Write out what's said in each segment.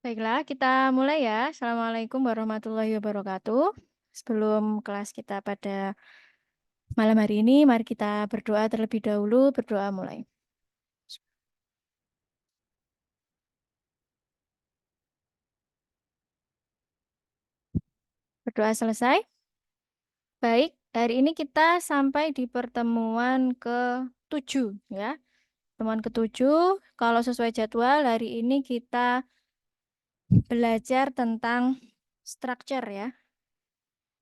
Baiklah, kita mulai ya. Assalamualaikum warahmatullahi wabarakatuh. Sebelum kelas kita pada malam hari ini, mari kita berdoa terlebih dahulu. Berdoa mulai. Berdoa selesai. Baik, hari ini kita sampai di pertemuan ke-7 ya. Pertemuan ke-7, kalau sesuai jadwal, hari ini kita belajar tentang structure ya.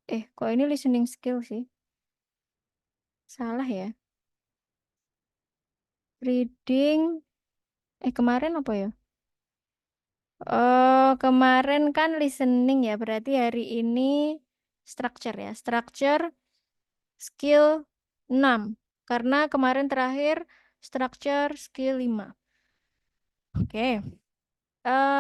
Kok ini listening skill sih? Salah ya. Reading, kemarin apa ya? Oh, kemarin kan listening ya, berarti hari ini structure ya. Structure skill 6. Karena kemarin terakhir structure skill 5. Oke.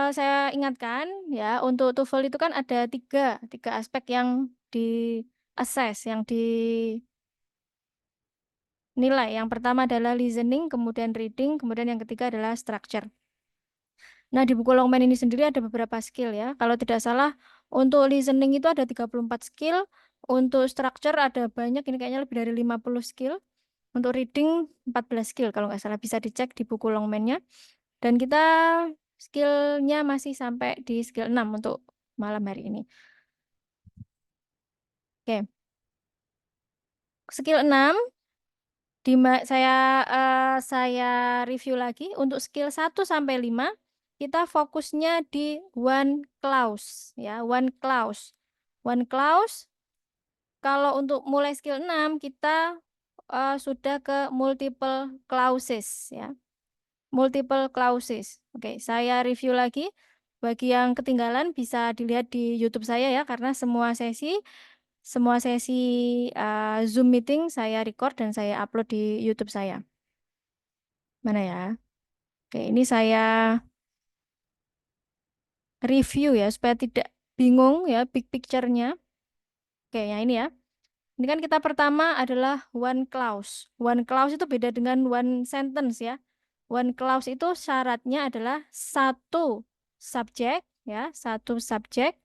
Saya ingatkan ya, untuk TOEFL itu kan ada tiga aspek yang di assess, yang dinilai. Yang pertama adalah listening, kemudian reading, kemudian yang ketiga adalah structure. Nah, di buku Longman ini sendiri ada beberapa skill ya. Kalau tidak salah, untuk listening itu ada 34 skill. Untuk structure ada banyak, ini kayaknya lebih dari 50 skill. Untuk reading, 14 skill. Kalau nggak salah, bisa dicek di buku Longman-nya. Dan kita skillnya masih sampai di skill 6 untuk malam hari ini. Oke, skill 6, saya review lagi. Untuk skill 1 sampai 5, kita fokusnya di one clause ya, one clause. One clause, kalau untuk mulai skill 6 kita sudah ke multiple clauses ya. Multiple clauses. Oke, saya review lagi. Bagi yang ketinggalan bisa dilihat di YouTube saya ya, karena semua sesi Zoom meeting saya record dan saya upload di YouTube saya. Mana ya? Oke, ini saya review ya supaya tidak bingung ya big picture-nya. Oke, yang ini ya. Ini kan kita pertama adalah one clause. One clause itu beda dengan one sentence ya. One clause itu syaratnya adalah subjek satu subjek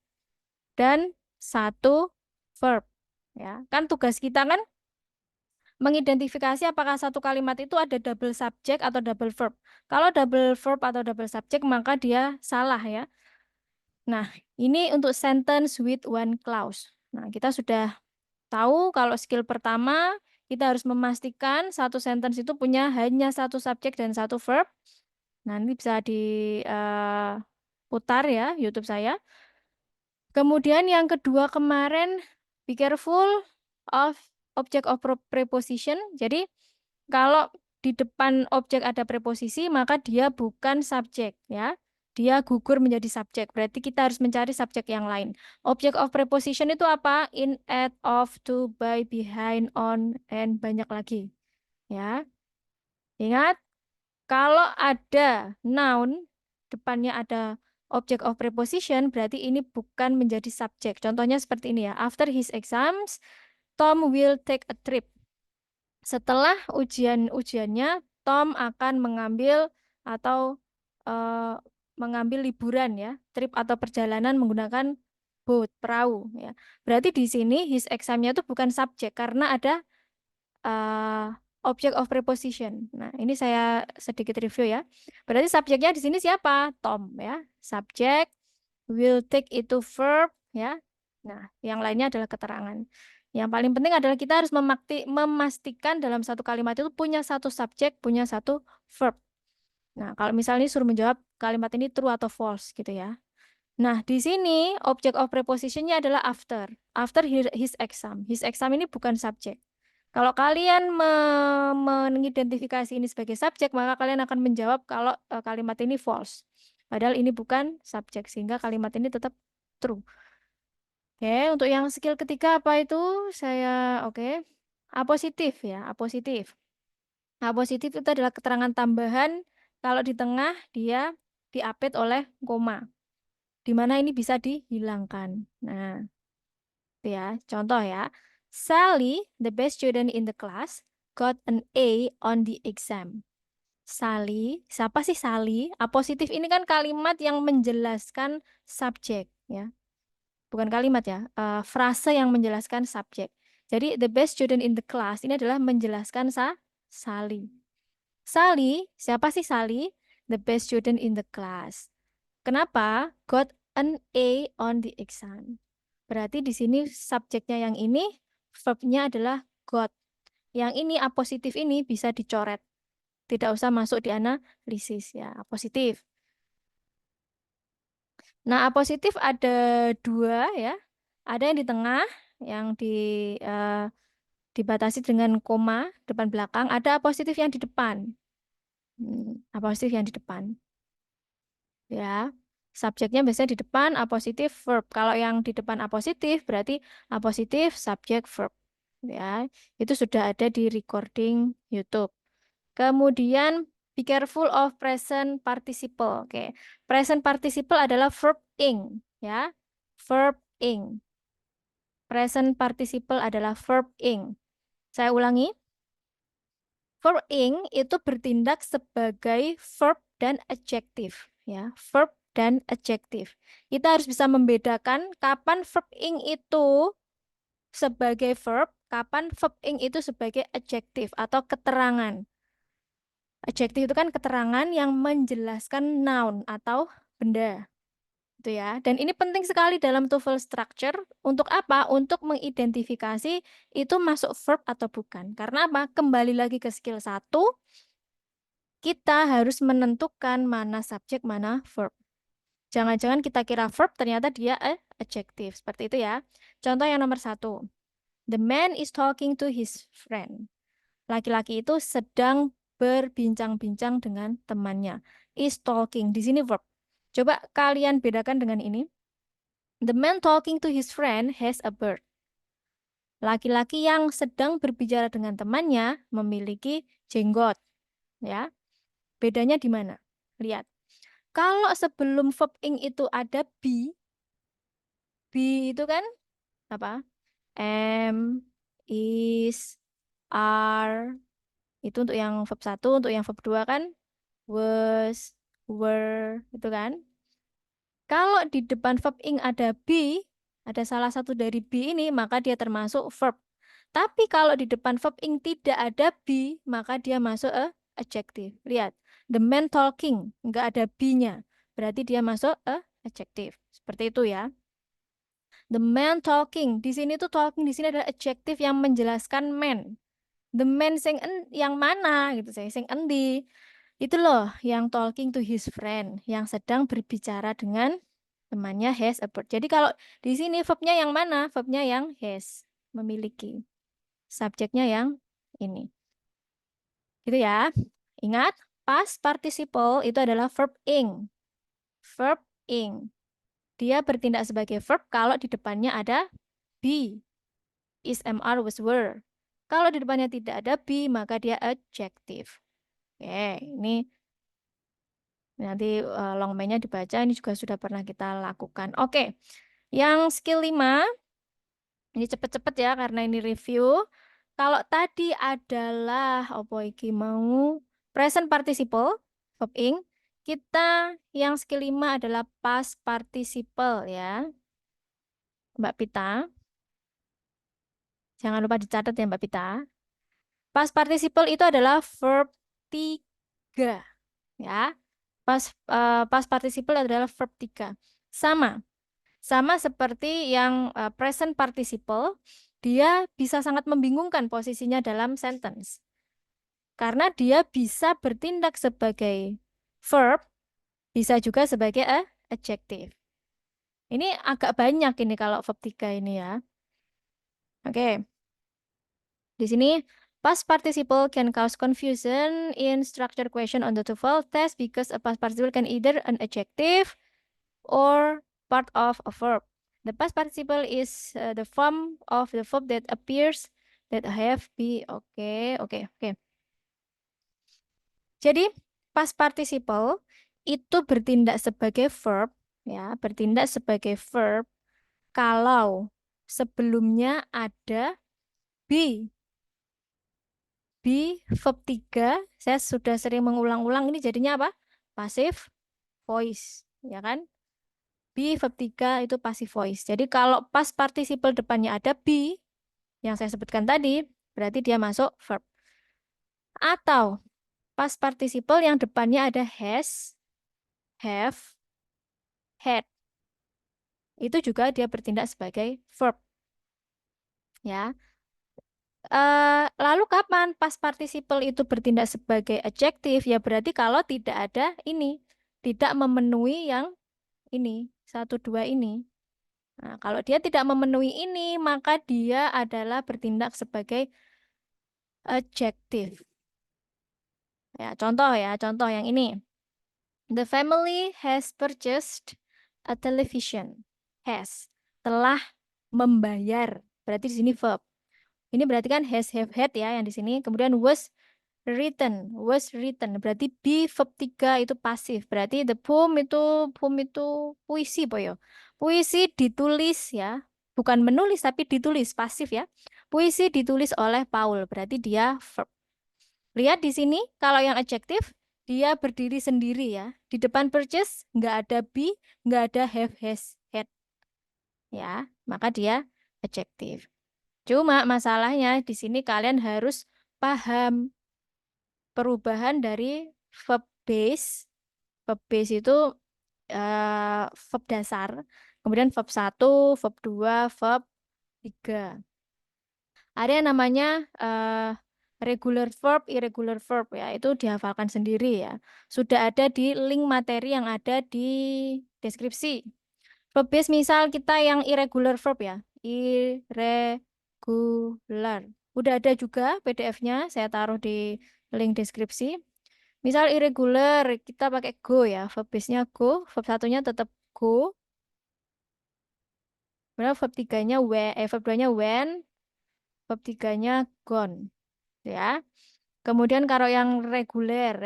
dan satu verb ya. Kan tugas kita kan mengidentifikasi apakah satu kalimat itu ada double subject atau double verb. Kalau double verb atau double subject maka dia salah ya. Nah, ini untuk sentence with one clause. Nah, kita sudah tahu kalau skill pertama kita harus memastikan satu sentence itu punya hanya satu subjek dan satu verb. Nanti bisa diputar ya YouTube saya. Kemudian yang kedua kemarin, be careful of object of preposition. Jadi kalau di depan objek ada preposisi, maka dia bukan subjek ya. Dia gugur menjadi subjek. Berarti kita harus mencari subjek yang lain. Object of preposition itu apa? In, at, of, to, by, behind, on, and banyak lagi. Ya. Ingat, kalau ada noun, depannya ada object of preposition, berarti ini bukan menjadi subjek. Contohnya seperti ini ya. After his exams, Tom will take a trip. Setelah ujiannya, Tom akan mengambil atau eh, mengambil liburan ya, trip atau perjalanan menggunakan boat, perahu ya. Berarti di sini his examnya itu bukan subjek karena ada eh, object of preposition. Nah, ini saya sedikit review ya. Berarti subjeknya di sini siapa? Tom ya. Subjek, will take itu verb ya. Nah, yang lainnya adalah keterangan. Yang paling penting adalah kita harus memastikan dalam satu kalimat itu punya satu subjek, punya satu verb. Nah, kalau misalnya suruh menjawab kalimat ini true atau false gitu ya. Nah, di sini object of prepositionnya adalah after. After his exam. His exam ini bukan subjek. Kalau kalian mengidentifikasi ini sebagai subjek, maka kalian akan menjawab kalau kalimat ini false. Padahal ini bukan subjek, sehingga kalimat ini tetap true. Oke, untuk yang skill ketiga apa itu? Oke. Apositif ya, apositif. Apositif itu adalah keterangan tambahan kalau di tengah dia diapit oleh koma, di mana ini bisa dihilangkan. Nah, itu ya, contoh ya. Sally, the best student in the class, got an A on the exam. Sally, siapa sih Sally? Apositif ini kan kalimat yang menjelaskan subjek, ya. Bukan kalimat ya, frase yang menjelaskan subjek. Jadi the best student in the class ini adalah menjelaskan Sally. Sally, siapa sih Sally? The best student in the class. Kenapa? Got an A on the exam. Berarti di sini subjeknya yang ini, verbnya adalah got. Yang ini apositif ini bisa dicoret. Tidak usah masuk di analisis ya, positif. Nah, apositif ada dua ya. Ada yang di tengah, yang dibatasi dengan koma depan belakang. Ada apositif yang di depan. Apositif yang di depan. Ya, subjeknya biasanya di depan apositif verb. Kalau yang di depan apositif berarti apositif subjek verb. Ya, itu sudah ada di recording YouTube. Kemudian be careful of present participle. Oke. Present participle adalah verb ing, ya. Verb ing. Present participle adalah verb ing. Saya ulangi. Verb ing itu bertindak sebagai verb dan adjektif, ya. Verb dan adjektif. Kita harus bisa membedakan kapan verb ing itu sebagai verb, kapan verb ing itu sebagai adjektif atau keterangan. Adjektif itu kan keterangan yang menjelaskan noun atau benda. Itu ya. Dan ini penting sekali dalam TOEFL structure. Untuk apa? Untuk mengidentifikasi itu masuk verb atau bukan. Karena apa? Kembali lagi ke skill 1, kita harus menentukan mana subjek, mana verb. Jangan-jangan kita kira verb, ternyata dia adjektif. Seperti itu ya. Contoh yang nomor 1. The man is talking to his friend. Laki-laki itu sedang berbincang-bincang dengan temannya. Is talking. Di sini verb. Coba kalian bedakan dengan ini. The man talking to his friend has a bird. Laki-laki yang sedang berbicara dengan temannya memiliki jenggot. Ya. Bedanya di mana? Lihat. Kalau sebelum verb ing itu ada be itu kan apa? Am, is, are. Itu untuk yang verb 1, untuk yang verb 2 kan was, were, itu kan. Kalau di depan verb ing ada be, ada salah satu dari be ini, maka dia termasuk verb. Tapi kalau di depan verb ing tidak ada be, maka dia masuk adjective. Lihat, the man talking, nggak ada be-nya. Berarti dia masuk adjective. Seperti itu ya. The man talking, di sini tuh talking, di sini adalah adjective yang menjelaskan man. The man yang mana gitu, saya sing endi. Itu loh yang talking to his friend, yang sedang berbicara dengan temannya has a bird. Jadi kalau di sini verbnya yang mana? Verbnya yang has, memiliki. Subjeknya yang ini. Gitu ya. Ingat, past participle itu adalah verb ing. Verb ing. Dia bertindak sebagai verb kalau di depannya ada be. Is, am, are, was, were. Kalau di depannya tidak ada be, maka dia adjective. Oke, ini nanti longmenya dibaca, ini juga sudah pernah kita lakukan. Oke, yang skill 5, ini cepet-cepet ya karena ini review. Kalau tadi adalah, apa iki mau, present participle, verb ing, kita yang skill 5 adalah past participle ya. Mbak Pita, jangan lupa dicatat ya Mbak Pita. Past participle itu adalah verb 3 ya. Past participle adalah verb 3. Sama seperti yang present participle, dia bisa sangat membingungkan posisinya dalam sentence. Karena dia bisa bertindak sebagai verb, bisa juga sebagai adjective. Ini agak banyak ini kalau verb 3 ini ya. Oke. Di sini past participle can cause confusion in structure question on the TOEFL test because a past participle can either an adjective or part of a verb. The past participle is the form of the verb that appears that have be. Oke. Jadi past participle itu bertindak sebagai verb ya, bertindak sebagai verb kalau sebelumnya ada be. be verb 3, saya sudah sering mengulang-ulang, ini jadinya apa? Passive voice, ya kan? Be verb 3 itu passive voice. Jadi kalau past participle depannya ada be, yang saya sebutkan tadi, berarti dia masuk verb. Atau past participle yang depannya ada has, have, had. Itu juga dia bertindak sebagai verb. Ya. Lalu kapan past participle itu bertindak sebagai adjektif? Ya berarti kalau tidak ada ini, tidak memenuhi yang ini, satu dua ini. Nah, kalau dia tidak memenuhi ini, maka dia adalah bertindak sebagai adjektif. Ya, contoh yang ini. The family has purchased a television. Has, telah membayar. Berarti di sini verb. Ini berarti kan has, have, had ya yang di sini. Kemudian was written. Berarti be verb 3 itu pasif. Berarti the poem itu puisi, Boyo. Puisi ditulis ya. Bukan menulis tapi ditulis, pasif ya. Puisi ditulis oleh Paul. Berarti dia verb. Lihat di sini, kalau yang adjektif, dia berdiri sendiri ya. Di depan purchase, nggak ada be, nggak ada have, has, had. Ya, maka dia adjektif. Cuma masalahnya di sini kalian harus paham perubahan dari verb base. Verb base itu verb dasar. Kemudian verb 1, verb 2, verb 3. Ada yang namanya regular verb, irregular verb ya. Itu dihafalkan sendiri ya. Sudah ada di link materi yang ada di deskripsi. Verb base misal kita yang irregular verb ya. Irregular. Udah ada juga PDF-nya, saya taruh di link deskripsi. Misal irregular, kita pakai go ya. Verb base-nya go, verb satunya tetap go. Kemudian verb 3-nya verb 2-nya when, verb 3-nya gone. Ya. Kemudian kalau yang reguler.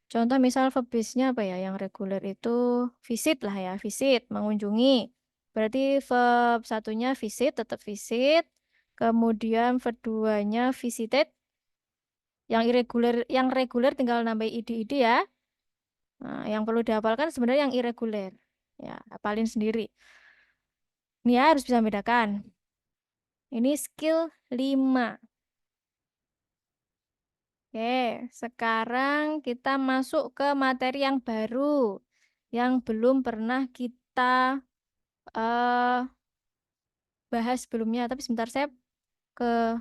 Contoh misal verb base-nya apa ya? Yang reguler itu visit lah ya, visit, mengunjungi. Berarti verb satunya visit, tetap visit. Kemudian verb 2-nya visited. Yang reguler tinggal nambah id ya. Nah, yang perlu dihafalkan sebenarnya yang irreguler. Ya, hafalin sendiri. Ini ya harus bisa membedakan. Ini skill 5. Oke, sekarang kita masuk ke materi yang baru yang belum pernah kita eh, bahas sebelumnya. Tapi sebentar saya ke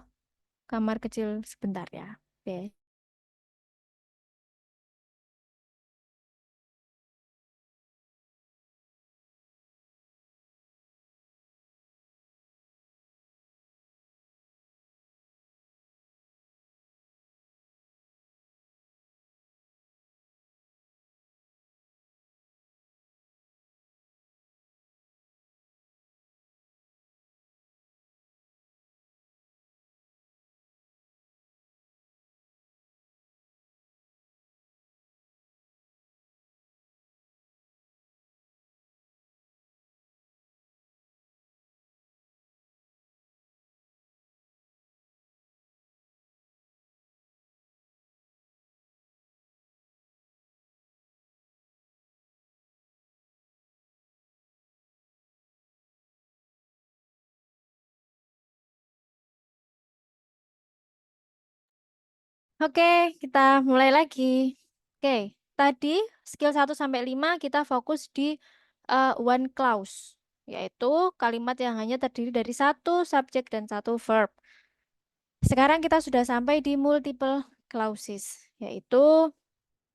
kamar kecil sebentar ya. Oke. Oke, kita mulai lagi. Oke, tadi skill 1 sampai 5 kita fokus di one clause, yaitu kalimat yang hanya terdiri dari satu subjek dan satu verb. Sekarang kita sudah sampai di multiple clauses, yaitu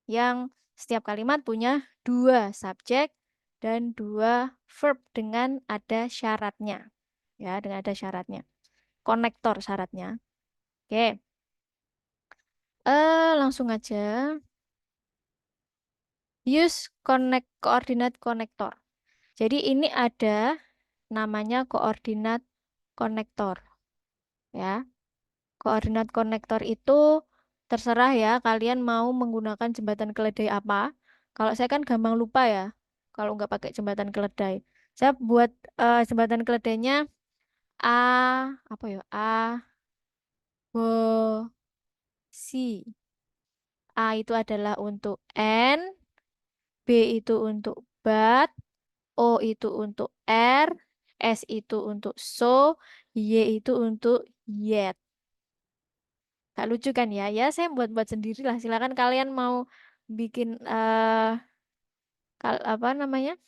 yang setiap kalimat punya 2 subjek dan 2 verb dengan ada syaratnya. Ya, dengan ada syaratnya. Konektor syaratnya. Oke. Langsung aja. Use coordinate connector. Jadi ini ada namanya koordinat konektor. Ya. Koordinat konektor itu terserah ya kalian mau menggunakan jembatan keledai apa. Kalau saya kan gampang lupa ya kalau nggak pakai jembatan keledai. Saya buat jembatan keledainya A apa ya? A bosi. A itu adalah untuk N, B itu untuk but, O itu untuk R, S itu untuk so, Y itu untuk yet. Gak lucu kan ya? Ya saya buat-buat sendiri lah. Silakan kalian mau bikin apa namanya?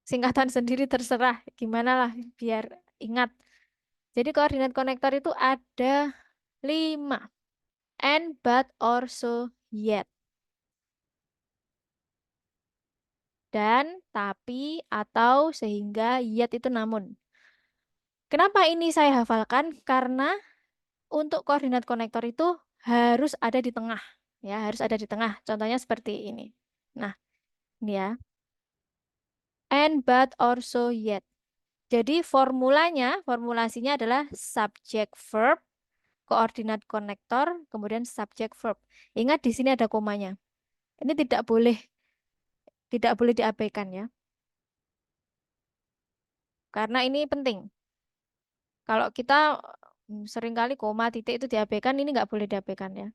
Singkatan sendiri terserah. Gimana lah biar ingat. Jadi koordinat konektor itu ada 5. And, but, or, so, yet. Dan, tapi, atau, sehingga, yet itu namun. Kenapa ini saya hafalkan? Karena untuk koordinat konektor itu harus ada di tengah. Ya, harus ada di tengah. Contohnya seperti ini. Nah, ini ya. And, but, or, so, yet. Jadi formulasinya adalah subject verb, koordinat konektor, kemudian subject verb. Ingat di sini ada komanya. Ini tidak boleh diabaikan ya. Karena ini penting. Kalau kita seringkali koma titik itu diabaikan, ini nggak boleh diabaikan ya.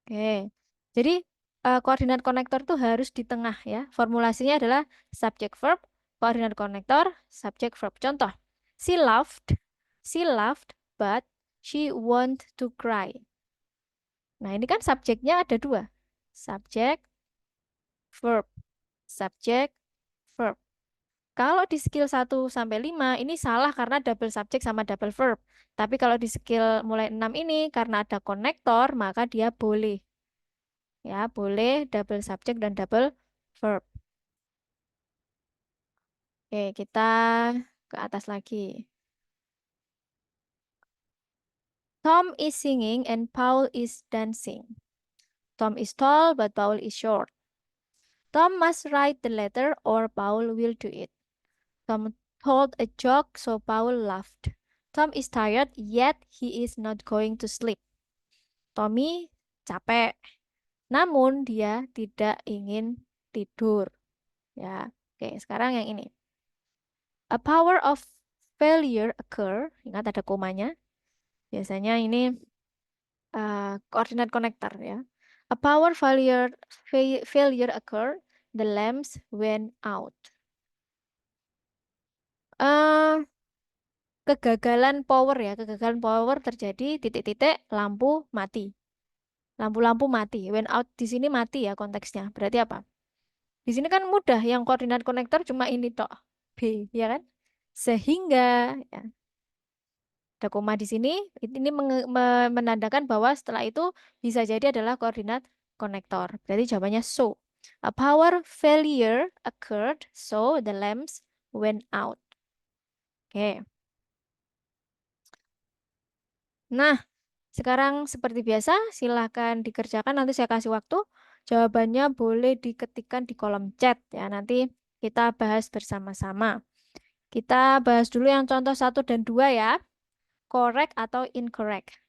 Oke. Jadi koordinat konektor itu harus di tengah ya. Formulasinya adalah subject verb, koordinat konektor, subject verb. Contoh, she laughed, but she want to cry. Nah, ini kan subjeknya ada 2. Subject, verb. Subject, verb. Kalau di skill 1 sampai 5 ini salah karena double subject sama double verb. Tapi kalau di skill mulai 6 ini karena ada konektor, maka dia boleh. Ya, boleh double subject dan double verb. Oke, kita ke atas lagi. Tom is singing and Paul is dancing. Tom is tall, but Paul is short. Tom must write the letter or Paul will do it. Tom told a joke, so Paul laughed. Tom is tired, yet he is not going to sleep. Tommy capek, namun dia tidak ingin tidur. Ya, oke. Sekarang yang ini. A power of failure occur. Ingat ada komanya. Biasanya ini koordinat konektor ya. A power failure occur. The lamps went out. Eh, kegagalan power ya. Kegagalan power terjadi titik-titik lampu mati. Lampu-lampu mati. Went out di sini mati ya konteksnya. Berarti apa? Di sini kan mudah, yang koordinat konektor cuma ini tok, B, ya kan? Sehingga ya, ada koma di sini, ini menandakan bahwa setelah itu bisa jadi adalah koordinat konektor. Berarti jawabannya so. A power failure occurred, so the lamps went out. Oke. Nah, sekarang seperti biasa, silahkan dikerjakan. Nanti saya kasih waktu. Jawabannya boleh diketikkan di kolom chat ya. Nanti kita bahas bersama-sama. Kita bahas dulu yang contoh 1 dan 2 ya. Correct atau incorrect.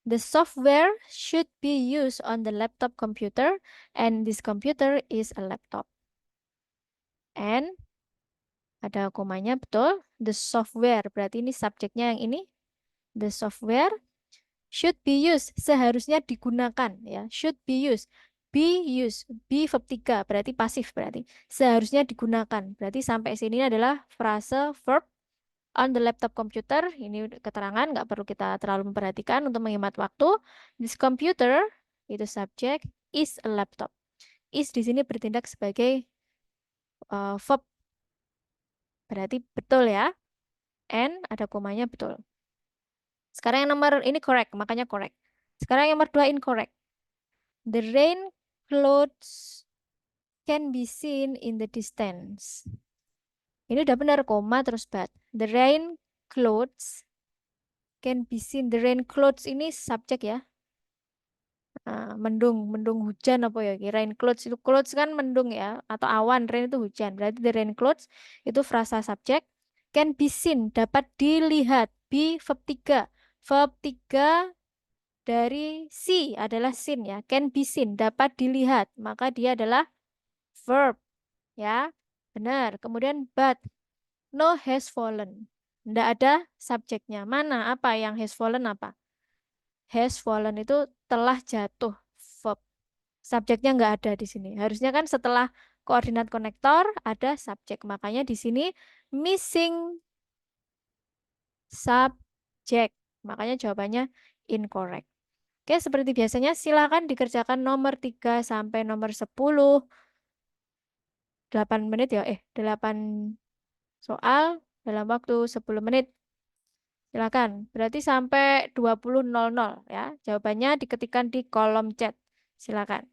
The software should be used on the laptop computer and this computer is a laptop. And ada komanya betul. The software berarti ini subjeknya yang ini. The software should be used, seharusnya digunakan ya. Should be used. Be used. Be verb 3 berarti pasif berarti. Seharusnya digunakan. Berarti sampai sini adalah frase verb on the laptop computer. Ini keterangan, nggak perlu kita terlalu memperhatikan untuk menghemat waktu. This computer itu subjek, is a laptop. Is di sini bertindak sebagai verb. Berarti betul ya. And ada komanya betul. Sekarang yang nomor ini correct, makanya correct. Sekarang yang nomor 2 incorrect. The rain clouds can be seen in the distance. Ini udah benar, koma terus but. The rain clouds can be seen. The rain clouds ini subjek ya. Mendung hujan apa ya? Rain clouds itu, clouds kan mendung ya, atau awan. Rain itu hujan. Berarti the rain clouds itu frasa subjek. Can be seen, dapat dilihat. Be verb 3. Verb 3 dari see adalah seen ya. Can be seen, dapat dilihat. Maka dia adalah verb ya. Benar. Kemudian but, snow has fallen. Nggak ada subjeknya. Mana? Apa yang has fallen apa? Has fallen itu telah jatuh. Verb. Subjeknya nggak ada di sini. Harusnya kan setelah koordinat konektor ada subjek. Makanya di sini missing subjek. Makanya jawabannya incorrect. Oke, seperti biasanya silakan dikerjakan nomor 3 sampai nomor 10. 8 menit ya. 8 soal dalam waktu 10 menit. Silakan. Berarti sampai 20.00 ya. Jawabannya diketikkan di kolom chat. Silakan.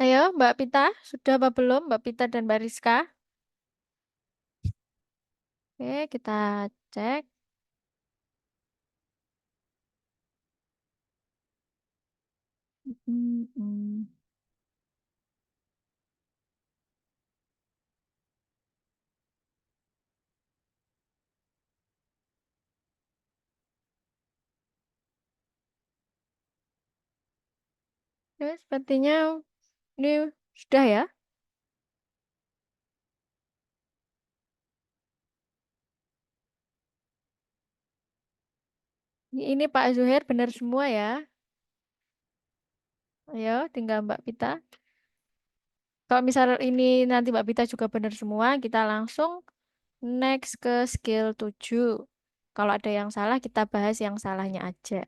Ayo, Mbak Pita, sudah apa belum? Mbak Pita dan Mbak Rizka. Oke, kita cek. Hmm, hmm. Ya, sepertinya ini sudah ya. Ini Pak Zuhair benar semua ya. Ayo, tinggal Mbak Pita. Kalau misal ini nanti Mbak Pita juga benar semua, kita langsung next ke skill 7. Kalau ada yang salah, kita bahas yang salahnya aja.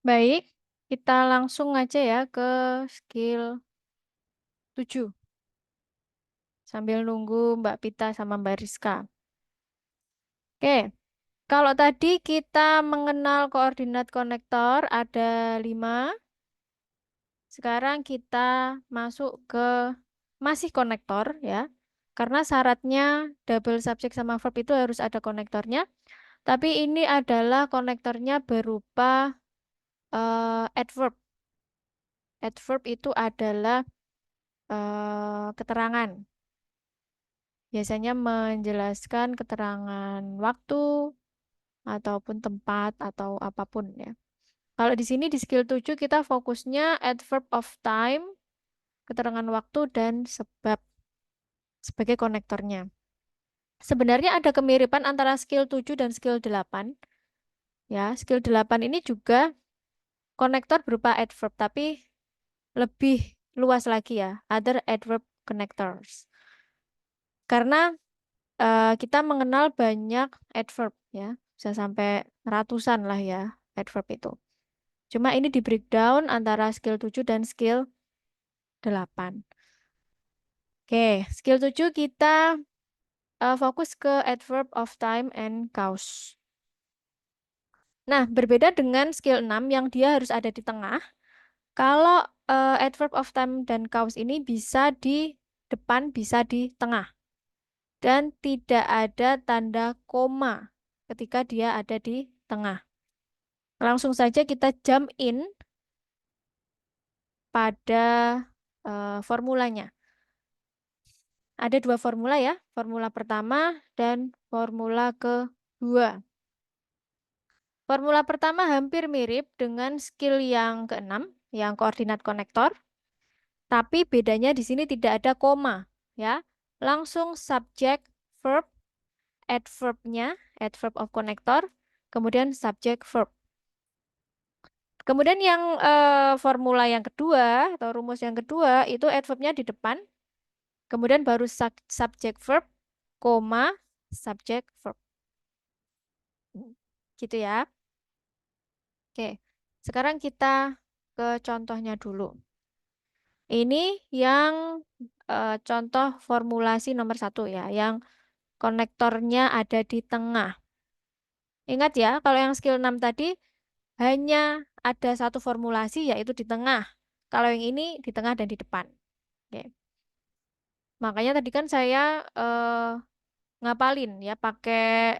Baik, kita langsung aja ya ke skill 7. Sambil nunggu Mbak Pita sama Mbak Rizka. Oke, kalau tadi kita mengenal koordinat konektor ada 5. Sekarang kita masuk ke masih konektor ya. Karena syaratnya double subject sama verb itu harus ada konektornya. Tapi ini adalah konektornya berupa adverb. Adverb itu adalah keterangan. Biasanya menjelaskan keterangan waktu ataupun tempat atau apapun ya. Kalau di sini di skill 7 kita fokusnya adverb of time, keterangan waktu dan sebab sebagai konektornya. Sebenarnya ada kemiripan antara skill 7 dan skill 8. Ya, skill 8 ini juga konektor berupa adverb tapi lebih luas lagi ya, other adverb connectors. Karena kita mengenal banyak adverb ya, bisa sampai ratusan lah ya adverb itu. Cuma ini di breakdown antara skill 7 dan skill 8. Oke, skill 7 kita fokus ke adverb of time and cause. Nah, berbeda dengan skill 6 yang dia harus ada di tengah. Kalau adverb of time dan cause ini bisa di depan, bisa di tengah. Dan tidak ada tanda koma ketika dia ada di tengah. Langsung saja kita jump in pada formulanya. Ada dua formula ya, formula pertama dan formula kedua. Formula pertama hampir mirip dengan skill yang keenam, yang koordinat konektor. Tapi bedanya di sini tidak ada koma, ya. Langsung subject, verb, adverb-nya, adverb of connector, kemudian subject, verb. Kemudian yang formula yang kedua atau rumus yang kedua itu adverb-nya di depan, kemudian baru subject, verb, koma, subject, verb. Gitu ya. Oke, sekarang kita ke contohnya dulu. Ini yang contoh formulasi nomor 1 ya, yang konektornya ada di tengah. Ingat ya, kalau yang skill 6 tadi hanya ada satu formulasi yaitu di tengah. Kalau yang ini di tengah dan di depan. Oke. Makanya tadi kan saya ngapalin ya pakai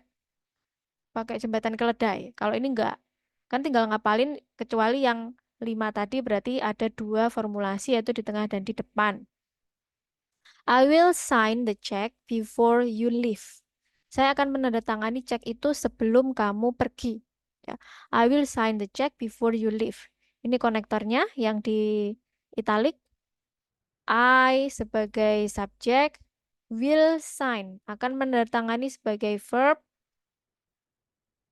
pakai jembatan keledai. Kalau ini enggak. Kan tinggal ngapalin kecuali yang 5 tadi berarti ada dua formulasi yaitu di tengah dan di depan. I will sign the check before you leave. Saya akan menandatangani cek itu sebelum kamu pergi. Ya. I will sign the check before you leave. Ini konektornya yang di italic. I sebagai subjek, will sign akan menandatangani sebagai verb,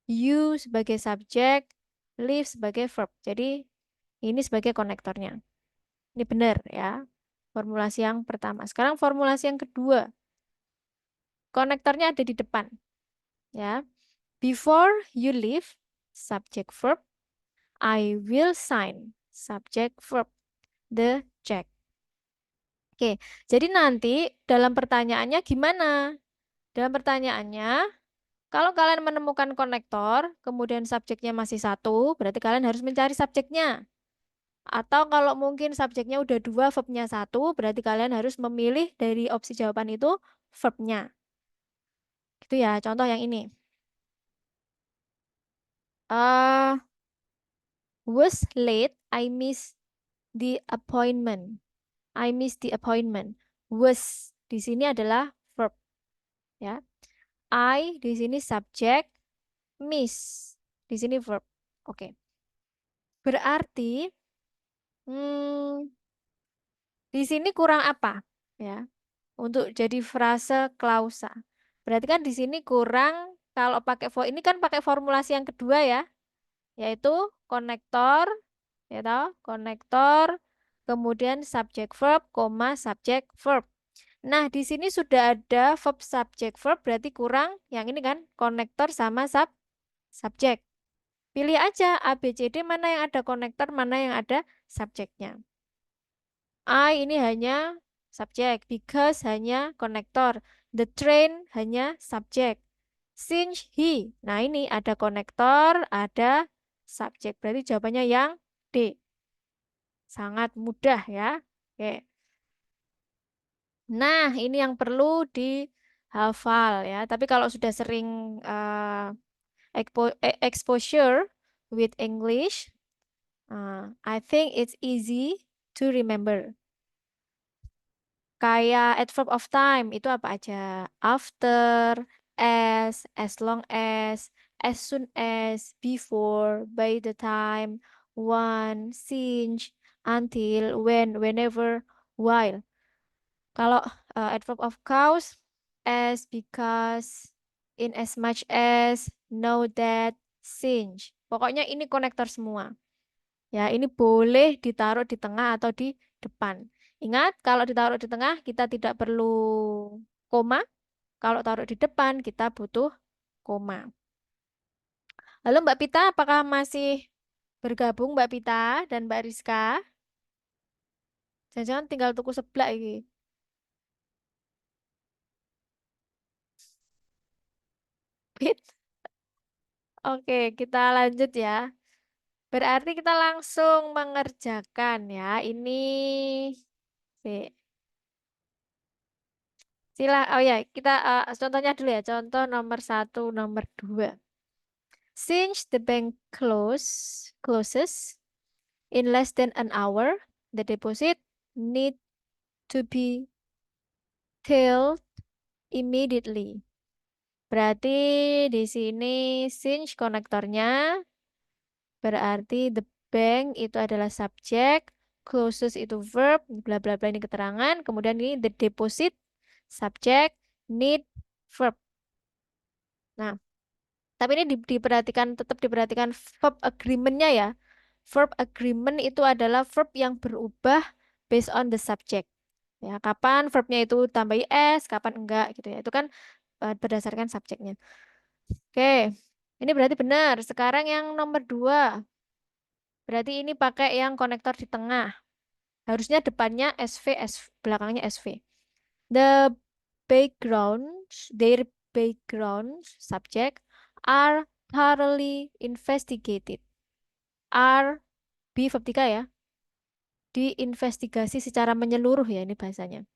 you sebagai subjek, leave sebagai verb. Jadi ini sebagai konektornya. Ini benar ya. Formulasi yang pertama. Sekarang formulasi yang kedua. Konektornya ada di depan. Ya. Before you leave, subject verb, I will sign subject verb the check. Oke, jadi nanti dalam pertanyaannya gimana? Dalam pertanyaannya, kalau kalian menemukan konektor, kemudian subjeknya masih satu, berarti kalian harus mencari subjeknya. Atau kalau mungkin subjeknya udah dua, verbnya satu, berarti kalian harus memilih dari opsi jawaban itu verbnya. Gitu ya, contoh yang ini. Was late, I miss the appointment. I miss the appointment. Was di sini adalah verb ya. I di sini subjek, miss di sini verb. Oke. Berarti hmm, di sini kurang apa ya? Untuk jadi frase klausa. Berarti kan di sini kurang kalau pakai ini kan pakai formulasi yang kedua ya, yaitu konektor ya toh, konektor kemudian subject verb, koma subject verb. Nah, di sini sudah ada verb subject verb berarti kurang yang ini kan konektor sama subjek. Pilih aja A, B, C, D mana yang ada konektor, mana yang ada subjeknya. I ini hanya subjek, because hanya konektor, the train hanya subjek. Since he, nah ini ada konektor, ada subjek. Berarti jawabannya yang D. Sangat mudah ya. Oke. Nah, ini yang perlu dihafal ya. Tapi kalau sudah sering exposure with English, I think it's easy to remember. Kayak adverb of time itu apa aja? After, as long as soon as, before, by the time, one, since, until, when, whenever, while. Kalau adverb of cause, as, because, in as much as, know that, since. Pokoknya ini konektor semua. Ya, ini boleh ditaruh di tengah atau di depan. Ingat, kalau ditaruh di tengah kita tidak perlu koma. Kalau taruh di depan kita butuh koma. Lalu Mbak Pita, apakah masih bergabung Mbak Pita dan Mbak Rizka? Jangan-jangan tinggal tuku seblak ini. Pit. Oke, kita lanjut ya. Berarti kita langsung mengerjakan ya. Ini B. Oh ya, kita contohnya dulu ya. Contoh nomor satu, nomor dua. Since the bank closes in less than an hour, the deposit need to be tailed immediately. Berarti di sini since konektornya berarti the bank itu adalah subjek, closes itu verb, bla bla bla ini keterangan, kemudian ini the deposit subjek, need verb. Nah, tapi ini diperhatikan, tetap diperhatikan verb agreement-nya ya. Verb agreement itu adalah verb yang berubah based on the subject. Ya, kapan verbnya itu tambahi s, kapan enggak gitu ya. Itu kan berdasarkan subjeknya. Oke, ini berarti benar. Sekarang yang nomor dua. Berarti ini pakai yang konektor di tengah. Harusnya depannya SV, belakangnya SV. The their backgrounds, subject, are thoroughly investigated. Are, B verb 3 ya. Diinvestigasi secara menyeluruh ya ini bahasanya.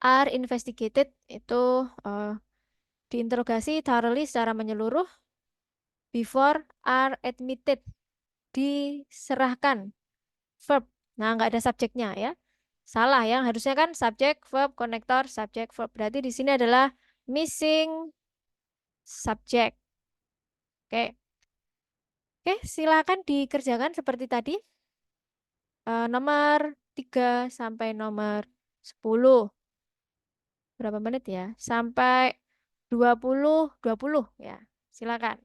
Are investigated itu diinterogasi thoroughly secara menyeluruh. Before are admitted, diserahkan. Verb. Nah, nggak ada subjeknya ya. Salah ya. Harusnya kan subjek, verb, konektor, subjek, verb. Berarti di sini adalah missing subject. Oke. Oke, silakan dikerjakan seperti tadi. Nomor 3 sampai nomor 10. Berapa menit ya? Sampai 20 ya. Silakan.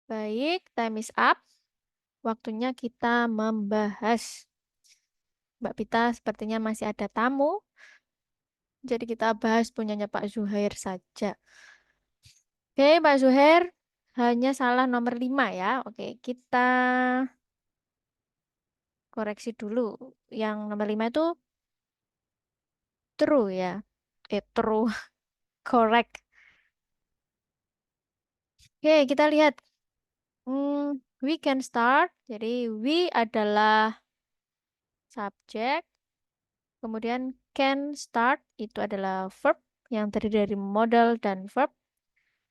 Baik, time is up. Waktunya kita membahas. Mbak Pita sepertinya masih ada tamu. Jadi kita bahas punyanya Pak Zuhair saja. Oke, Pak Zuhair. Hanya salah nomor 5 ya. Oke, kita koreksi dulu. Yang nomor 5 itu true ya. True. Correct. Oke, kita lihat. We can start. Jadi, we adalah subjek. Kemudian can start itu adalah verb yang terdiri dari modal dan verb.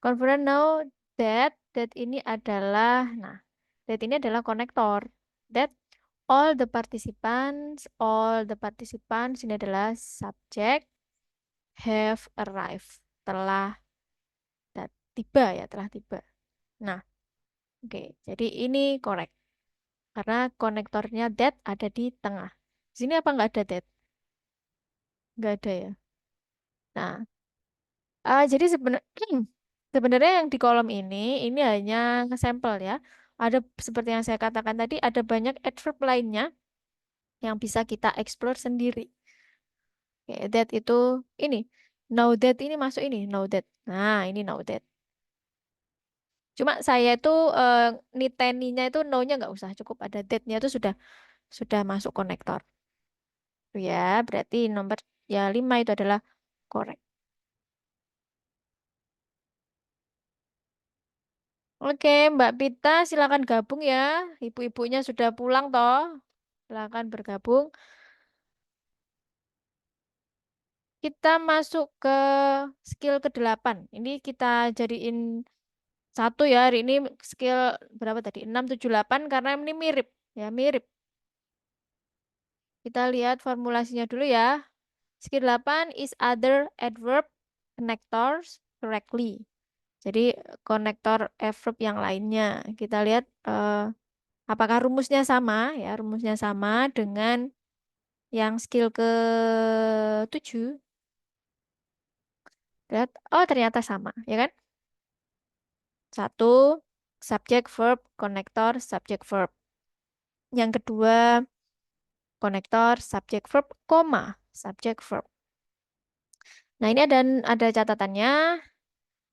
Confident know that ini adalah, nah, that ini adalah konektor. That all the participants ini adalah subjek have arrived. Telah tiba ya, telah tiba. Nah, oke. Jadi ini correct. Karena konektornya that ada di tengah. Di sini apa nggak ada that? Nggak ada ya. Nah, jadi sebenarnya yang di kolom ini hanya sampel ya. Ada seperti yang saya katakan tadi, ada banyak adverb lainnya yang bisa kita explore sendiri. Kayak that itu ini, know that ini masuk ini, know that. Nah, ini know that. Cuma saya itu niteninya itu know-nya nggak usah, cukup ada that-nya itu sudah masuk konektor. Ya, berarti nomor ya 5 itu adalah correct. Oke, Mbak Pita, silakan gabung ya. Ibu-ibunya sudah pulang toh. Silakan bergabung. Kita masuk ke skill ke-8. Ini kita jadiin satu ya. Hari ini skill berapa tadi? 6, 7, 8 karena ini mirip. Ya, mirip. Kita lihat formulasinya dulu ya. Skill 8 is other adverb connectors correctly. Jadi konektor adverb yang lainnya. Kita lihat apakah rumusnya sama ya, rumusnya sama dengan yang skill ke-7. Lihat, oh ternyata sama, ya kan? Satu, subjek verb, konektor, subjek verb. Yang kedua, konektor, subjek verb, koma, subjek verb. Nah, ini ada catatannya.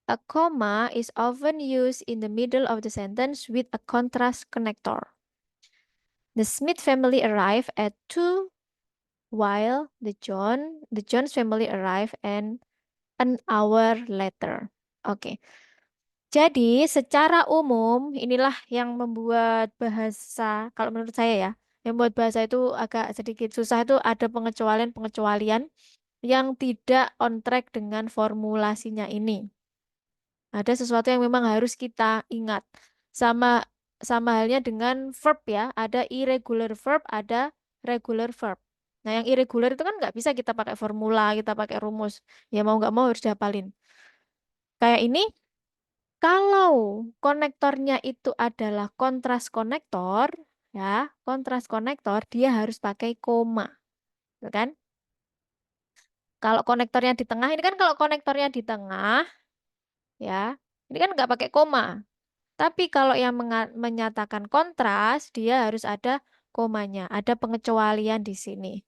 A comma is often used in the middle of the sentence with a contrast connector. The Smith family arrived at 2 while the Jones family arrived an hour later. Oke. Jadi secara umum inilah yang membuat bahasa, kalau menurut saya ya, yang membuat bahasa itu agak sedikit susah itu ada pengecualian-pengecualian yang tidak on track dengan formulasinya ini. Ada sesuatu yang memang harus kita ingat. Sama sama halnya dengan verb ya, ada irregular verb, ada regular verb. Nah, yang irregular itu kan nggak bisa kita pakai formula, kita pakai rumus. Ya mau nggak mau harus dihafalin. Kayak ini, kalau konektornya itu adalah kontras konektor, ya, kontras konektor, dia harus pakai koma, gitu kan? Kalau konektornya di tengah, ini kan kalau konektornya di tengah, ya, ini kan nggak pakai koma. Tapi kalau yang menyatakan kontras, dia harus ada komanya, ada pengecualian di sini.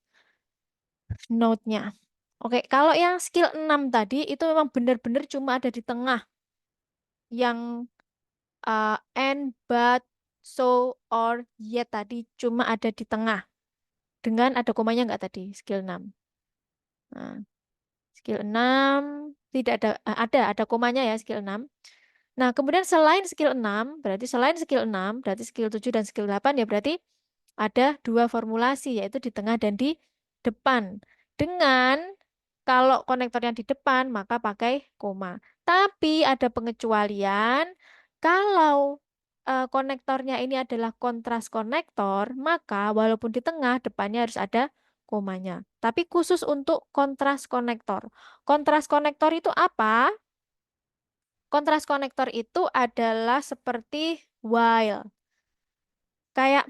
Note-nya. Oke, kalau yang skill 6 tadi, itu memang benar-benar cuma ada di tengah. Yang and, but, so, or, yet tadi cuma ada di tengah. Dengan ada komanya nggak tadi, skill 6. Nah, skill 6 tidak ada komanya ya skill 6. Nah, kemudian selain skill 6, berarti skill 7 dan skill 8 ya berarti ada dua formulasi yaitu di tengah dan di depan. Dengan kalau konektornya di depan maka pakai koma. Tapi ada pengecualian kalau konektornya ini adalah kontras konektor, maka walaupun di tengah depannya harus ada komanya. Tapi khusus untuk kontras konektor. Kontras konektor itu apa? Kontras konektor itu adalah seperti while. Kayak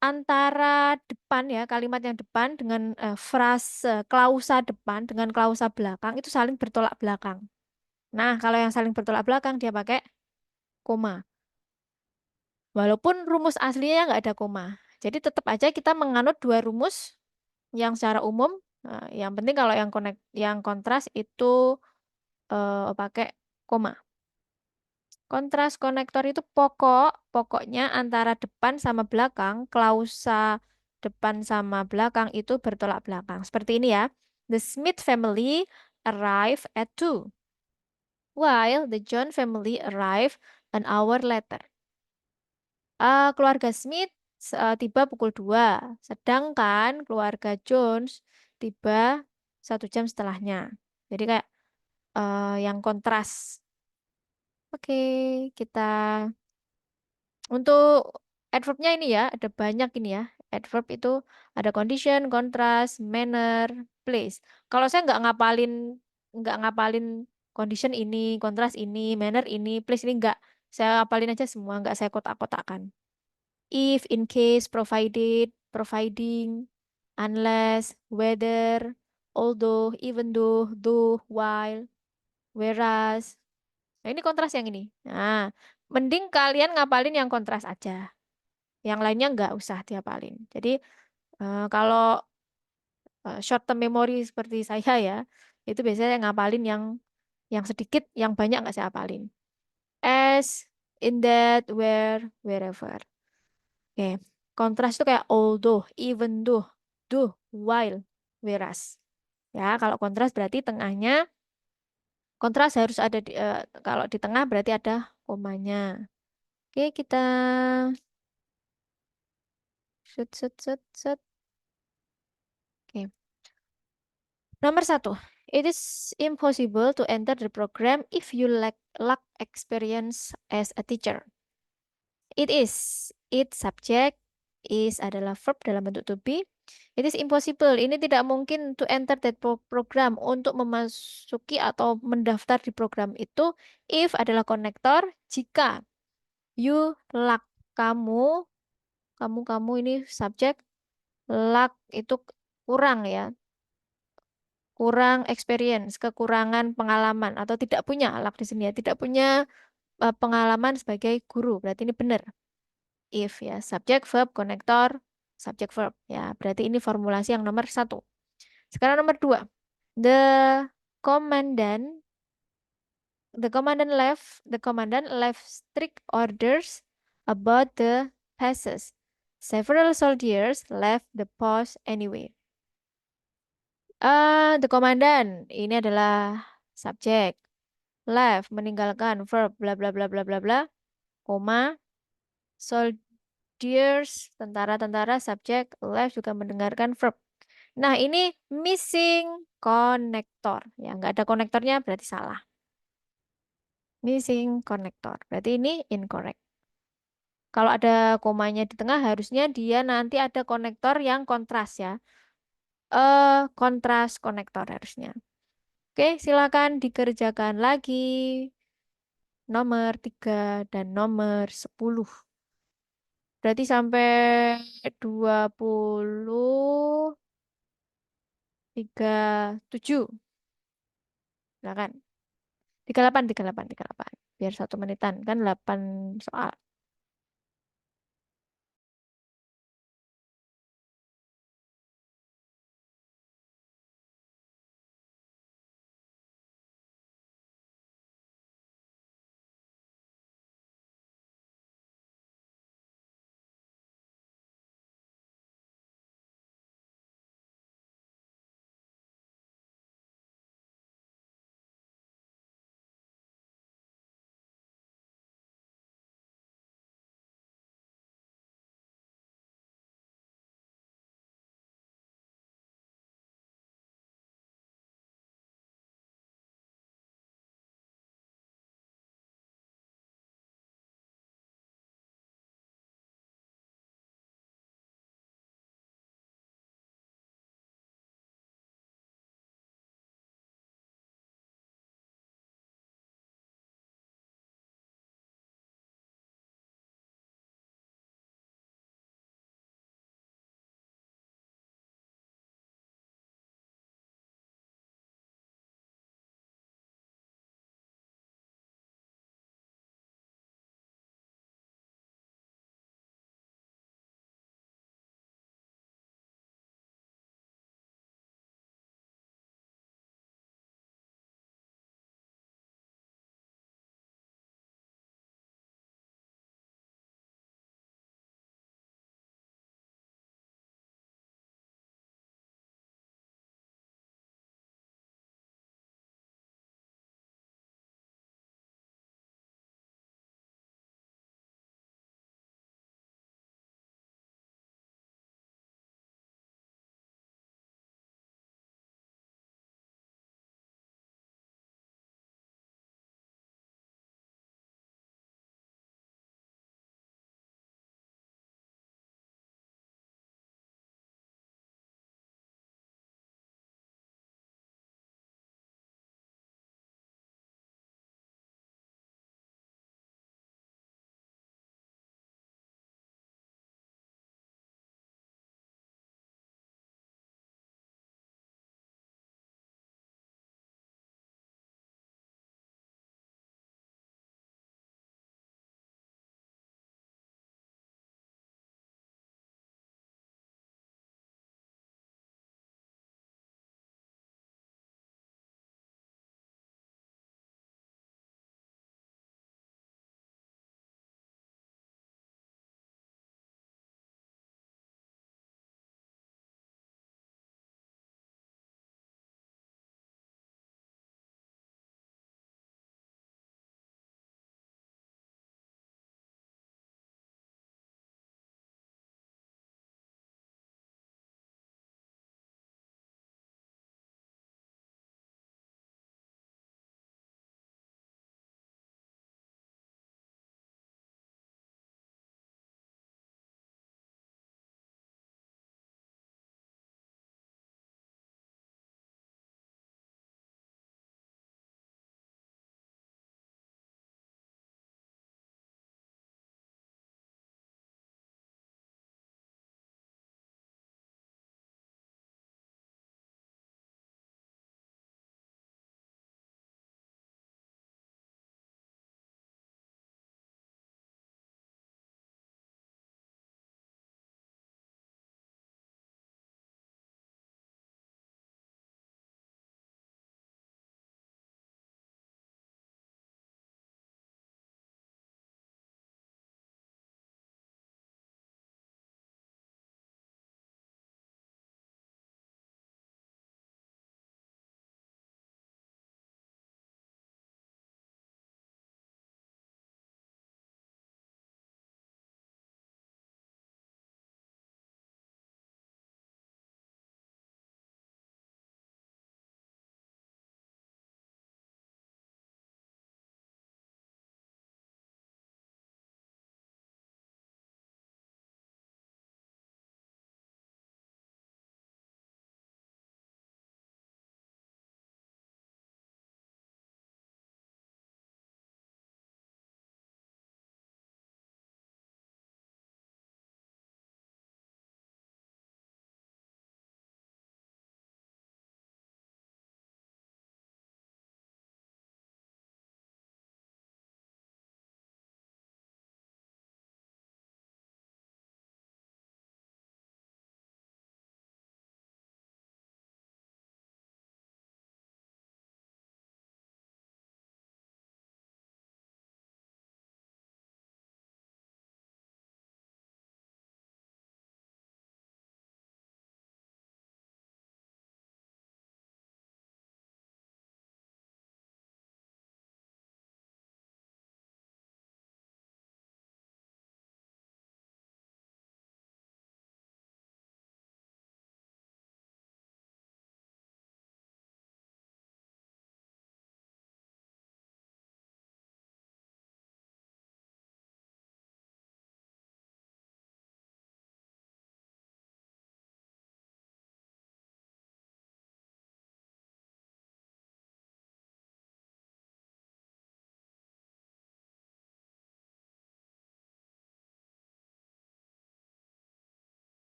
antara depan ya, kalimat yang depan dengan frase klausa depan dengan klausa belakang itu saling bertolak belakang. Nah, kalau yang saling bertolak belakang dia pakai koma. Walaupun rumus aslinya nggak ada koma. Jadi tetap aja kita menganut dua rumus yang secara umum. Yang penting kalau yang kontras itu pakai koma. Kontras konektor itu pokoknya antara depan sama belakang, klausa depan sama belakang itu bertolak belakang. Seperti ini ya. The Smith family arrive at 2, while the John family arrive an hour later. Keluarga Smith tiba pukul 2, sedangkan keluarga Jones tiba 1 jam setelahnya. Jadi kayak yang kontras. Oke, kita untuk adverbnya ini ya, ada banyak ini ya. Adverb itu ada condition, contrast, manner, place. Kalau saya nggak ngapalin condition ini, contrast ini, manner ini, place ini nggak. Saya hafalin aja semua, nggak saya kotak-kotakan. If, in case, provided, providing, unless, whether, although, even though, while, whereas. Nah, ini kontras yang ini. Nah, mending kalian ngapalin yang kontras aja. Yang lainnya nggak usah dihafalin. Jadi kalau short term memory seperti saya ya, itu biasanya ngapalin yang sedikit, yang banyak nggak saya hafalin. As, in that, where, wherever. Oke, kontras itu kayak although, even though, while, whereas. Ya, kalau kontras berarti tengahnya, kontras harus ada kalau di tengah berarti ada komanya. Oke, kita set set set set. Oke. Nomor 1. It is impossible to enter the program if you lack experience as a teacher. It is. It subject is adalah verb dalam bentuk to be. It is impossible. Ini tidak mungkin to enter that program, untuk memasuki atau mendaftar di program itu. If adalah konektor. Jika you lack, kamu ini subjek, lack itu kurang ya, kurang experience, kekurangan pengalaman, atau tidak punya lack di sini ya, tidak punya pengalaman sebagai guru. Berarti ini benar. If ya, subjek, verb, konektor, subjek, verb. Ya, berarti ini formulasi yang nomor 1. Sekarang nomor 2. The commandant, the commandant left strict orders about the passes. Several soldiers left the post anyway. The commandant ini adalah subjek. Left meninggalkan, verb bla bla bla bla bla bla, koma. Soldiers tentara-tentara, subjek. Left juga mendengarkan, verb. Nah, ini missing konektor. Ya, nggak ada konektornya berarti salah. Missing konektor. Berarti ini incorrect. Kalau ada komanya di tengah, harusnya dia nanti ada konektor yang kontras ya. Kontras konektor harusnya. Oke, silakan dikerjakan lagi. Nomor 3 dan nomor 10. Berarti sampai 27. Silakan. 38, 38, 38. Biar 1 menitan. Kan 8 soal.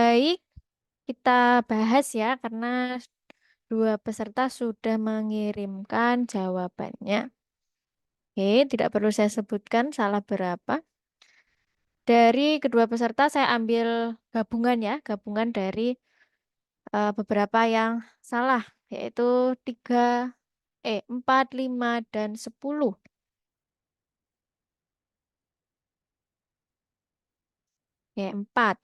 baik kita bahas ya, karena dua peserta sudah mengirimkan jawabannya. Oke, tidak perlu saya sebutkan salah berapa. Dari kedua peserta saya ambil gabungan ya, gabungan dari beberapa yang salah, yaitu 4, 5, dan 10. Oke, 4.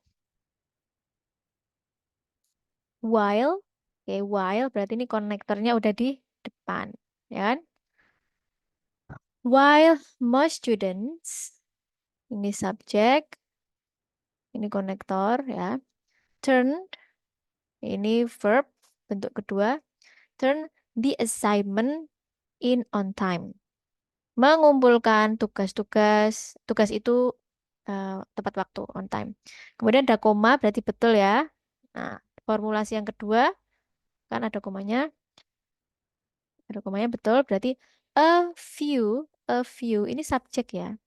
While, oke, while berarti ini konektornya udah di depan, ya kan? While most students, ini subjek, ini konektor ya. Turn, ini verb, bentuk kedua. Turn the assignment in on time. Mengumpulkan tugas-tugas, tugas itu tepat waktu, on time. Kemudian ada koma, berarti betul ya. Nah, formulasi yang kedua, kan ada komanya betul, berarti a few, ini subjek ya.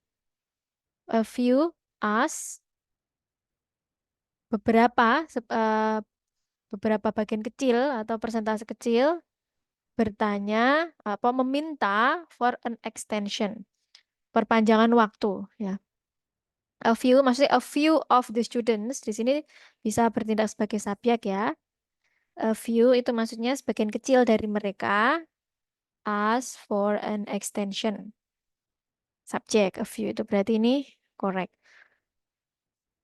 A few, us, beberapa, beberapa bagian kecil atau persentase kecil bertanya apa meminta for an extension, perpanjangan waktu ya. A few maksudnya a few of the students di sini bisa bertindak sebagai subjek ya. A few itu maksudnya sebagian kecil dari mereka ask for an extension. Subjek a few itu berarti ini correct.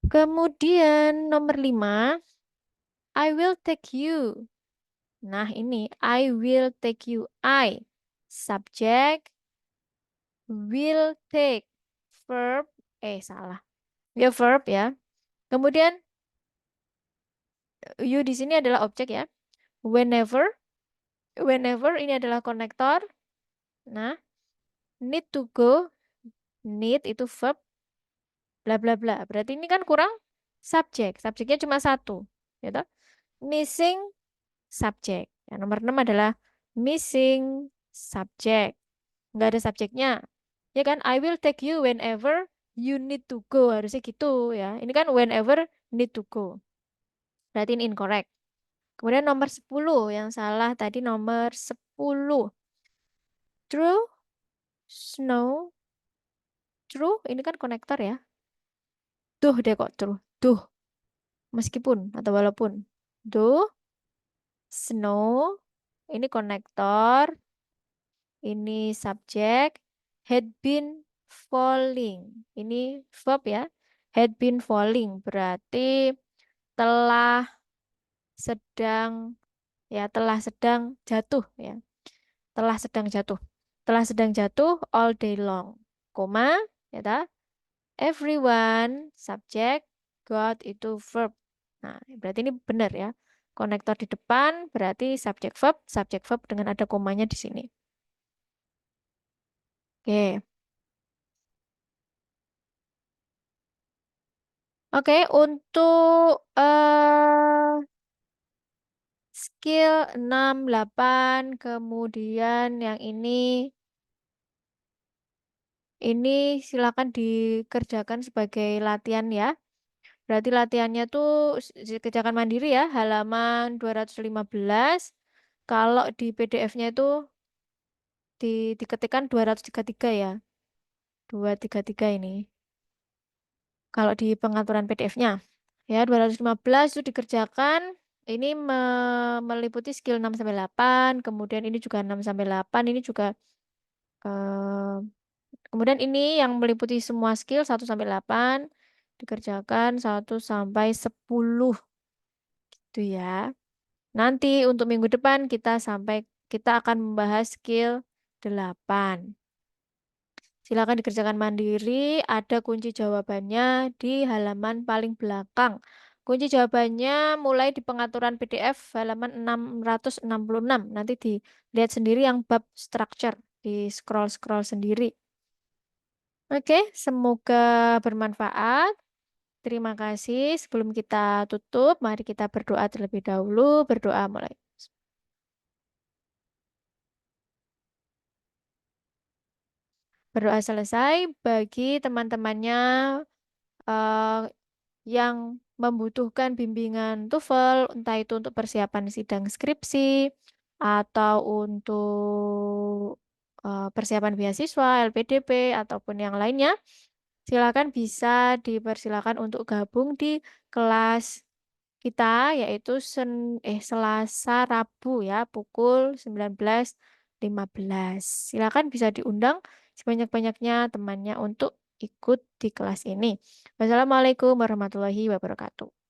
Kemudian nomor 5, I will take you. Nah, ini I will take you. I subjek, will take verb, salah. Ya verb ya. Kemudian you di sini adalah objek ya. Whenever, whenever ini adalah konektor. Nah, need to go, need itu verb, bla bla bla. Berarti ini kan kurang subjek. Subjeknya cuma satu, gitu. Missing subjek. Yang nomor 6 adalah missing subjek. Nggak ada subjeknya. Ya kan? I will take you whenever you need to go. Harusnya gitu ya. Ini kan whenever need to go. Berarti ini incorrect. Kemudian nomor 10 yang salah tadi nomor 10. True, snow, true. Ini kan konektor ya. Duh deh kok true. Duh. Meskipun atau walaupun. Duh, snow. Ini konektor. Ini subjek. Had been falling. Ini verb ya. Had been falling. Berarti telah sedang telah sedang jatuh ya. Telah sedang jatuh. Telah sedang jatuh all day long. Koma, ya ta? Everyone, subjek, got itu verb. Nah, berarti ini benar ya. Konektor di depan berarti subjek verb dengan ada komanya di sini. Oke. Oke, untuk skill 6, 8, kemudian yang ini silakan dikerjakan sebagai latihan ya. Berarti latihannya tuh dikerjakan mandiri ya, halaman 215. Kalau di PDF-nya itu diketikkan 233 ya. 233 ini. Kalau di pengaturan PDF-nya. Ya, 215 itu dikerjakan. Ini meliputi skill 6 sampai 8, kemudian ini juga 6 sampai 8, ini juga eh, kemudian ini yang meliputi semua skill 1 sampai 8 dikerjakan 1 sampai 10 gitu ya. Nanti untuk minggu depan kita akan membahas skill 8. Silakan dikerjakan mandiri, ada kunci jawabannya di halaman paling belakang. Kunci jawabannya mulai di pengaturan PDF halaman 666. Nanti dilihat sendiri yang bab structure, di scroll-scroll sendiri. Oke, semoga bermanfaat. Terima kasih. Sebelum kita tutup, mari kita berdoa terlebih dahulu. Berdoa mulai. Berdoa selesai bagi teman-temannya eh, yang membutuhkan bimbingan TOEFL, entah itu untuk persiapan sidang skripsi atau untuk persiapan beasiswa, LPDP ataupun yang lainnya, silakan bisa dipersilakan untuk gabung di kelas kita yaitu Selasa Rabu ya pukul 19.15. Silakan bisa diundang sebanyak-banyaknya temannya untuk ikut di kelas ini. Wassalamualaikum warahmatullahi wabarakatuh.